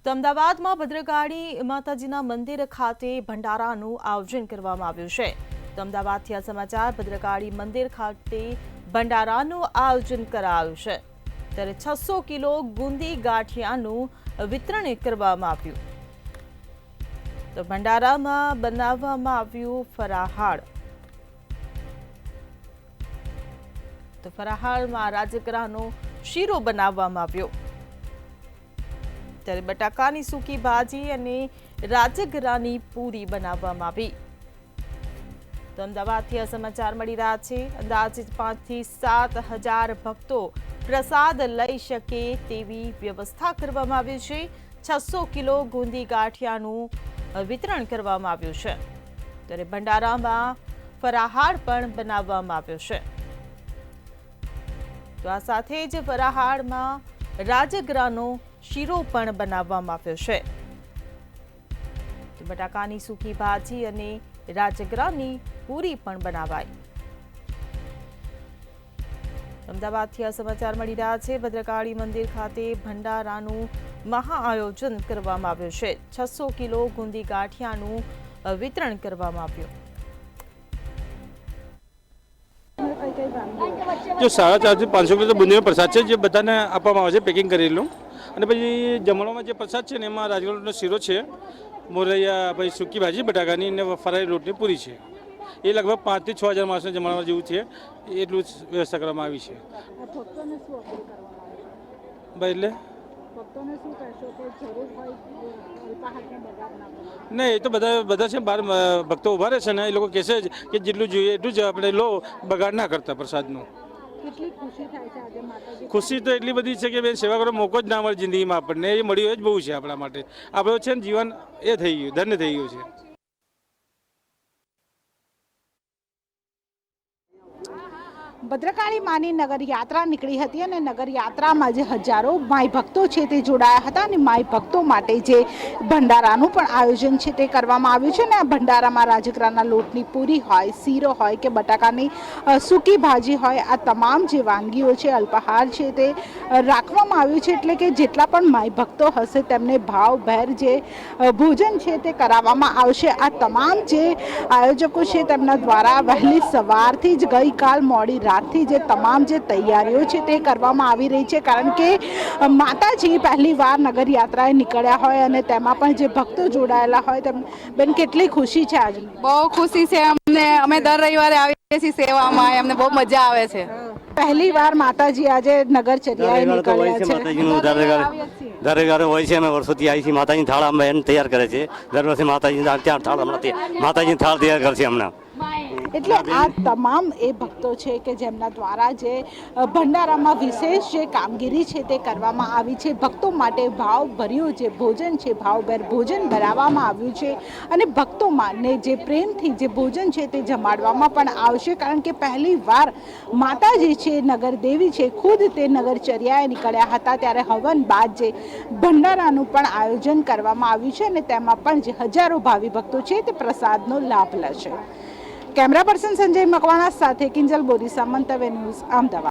તો અમદાવાદમાં ભદ્રકાળી માતાજીના મંદિર ખાતે ભંડારાનું આયોજન કરવામાં આવ્યું છે। તો અમદાવાદથી આ સમાચાર। ભદ્રકાળી મંદિર ખાતે ભંડારાનું આયોજન કરાયું છે, ત્યારે 600 કિલો ગુંદી ગાંઠિયાનું વિતરણ કરવામાં આવ્યું। તો ભંડારામાં બનાવવામાં આવ્યું ફરાહાળ। તો ફરાહાળમાં રાજગરાનો શીરો બનાવવામાં આવ્યો, ત્યારે બટાકાની સૂકી ભાજી અને રાજગરાની પૂરી બનાવવામાં આવી। તો અમદાવાદથી આ સમાચાર મળી રહ્યા છે। અંદાજે 5 થી 7 હજાર ભક્તો પ્રસાદ લઈ શકે તેવી વ્યવસ્થા કરવામાં આવી છે। 600 કિલો ગુંદી ગાંઠિયાનું વિતરણ કરવામાં આવ્યું છે, ત્યારે ભંડારામાં ફરાહાળ પણ બનાવવામાં આવ્યો છે। તો આ સાથે જ ફરાહાળમાં રાજગરાનો શીરો પણ બનાવવામાં આવ્યો છે। તો બટાકાની સૂકી ભાજી અને રાજગરાની પૂરી પણ બનાવાઈ। અમદાવાદથી આ સમાચાર મળી રહ્યા છે। ભદ્રકાળી મંદિર ખાતે ભંડારાનું મહાઆયોજન કરવામાં આવ્યું છે। 600 કિલો ગુંદી ગાંઠિયાનું વિતરણ કરવામાં આવ્યું। जो 450 થી 500 કિલો બુંદીનો પ્રસાદ છે, જે બધાને આપવામાં આવે છે પેકિંગ કરેલું। અને પછી જમણમાં જે પ્રસાદ છે ને એમાં રાજગરાનો શીરો છે, મોરૈયા, પછી સૂકી ભાજી બટાકાની અને ફરાળી રોટની પૂરી છે। એ લગભગ 5 થી 6 હજાર માણસને જમણવા જેવું છે, એટલું વ્યવસ્થા કરવામાં આવી છે। ભાઈ એટલે નહીં, એ તો બધા છે, બહાર ભક્તો ઉભા રહે છે ને, એ લોકો કહેશે જ કે જેટલું જોઈએ એટલું જ આપણે લો, બગાડ ના કરતા પ્રસાદનું। ખુશી તો એટલી બધી છે કે બેન, સેવા કરવાનો મોકો જ ના મળે જિંદગીમાં આપણને, એ મળ્યું એ જ બહુ છે આપણા માટે। આપણું છે ને જીવન એ થઈ ગયું, ધન્ય થઈ ગયું છે। ભદ્રકાળી માની નગર યાત્રા નીકળી હતી અને નગર યાત્રામાં જે હજારો માઈ ભક્તો છે તે જોડાયા હતા અને માઈ ભક્તો માટે જે ભંડારાનું પણ આયોજન છે તે કરવામાં આવ્યું છે। અને આ ભંડારામાં રાજગરાના લોટની પૂરી હોય, શીરો હોય કે બટાકાની સૂકી ભાજી હોય, આ તમામ જે વાનગીઓ છે, અલ્પાહાર છે તે રાખવામાં આવ્યું છે। એટલે કે જેટલા પણ માઈ ભક્તો હશે તેમને ભાવભેર જે ભોજન છે તે કરાવવામાં આવશે। આ તમામ જે આયોજકો છે તેમના દ્વારા વહેલી સવારથી જ ગઈકાલ મોડી રાતથી જે તમામ જે તૈયારીઓ છે તે કરવામાં આવી રહી છે, કારણ કે માતાજી પહેલી વાર નગર યાત્રાએ નીકળ્યા હોય અને તેમાં પણ જે ભક્તો જોડાયેલા હોય તેમ બેન કેટલી ખુશી છે? આજ બહુ ખુશી છે અમને। અમે દર રવિવારે આવીએ છીએ સેવામાં, અમને બહુ મજા આવે છે। પહેલી વાર માતાજી આજે નગરચર્યાએ નીકળ્યા છે। દરેક હોય છે, અમે વર્ષોથી આવી છીએ। માતાજી થાળ અમે તૈયાર કરે છે દર વર્ષે। માતાજી થાળ માતાજી થાળ તૈયાર કરશે હમણાં। એટલે આ તમામ એ ભક્તો છે કે જેમના દ્વારા જે ભંડારામાં વિશેષ જે કામગીરી છે તે કરવામાં આવી છે। ભક્તો માટે ભાવભર્યું જે ભોજન છે, ભાવભેર ભોજન બનાવવામાં આવ્યું છે અને ભક્તોમાં જે પ્રેમથી જે ભોજન છે તે જમાડવામાં પણ આવશે, કારણ કે પહેલી વાર માતાજી છે, નગર દેવી છે, ખુદ તે નગરચર્યાએ નીકળ્યા હતા, ત્યારે હવન બાદ જે ભંડારાનું પણ આયોજન કરવામાં આવ્યું છે અને તેમાં પણ જે હજારો ભાવિ ભક્તો છે તે પ્રસાદનો લાભ લેશે। કેમેરા પર્સન સંજય મકવાણા સાથે કિંજલ બોરીસા, મંતવ્ય ન્યૂઝ, અમદાવાદ।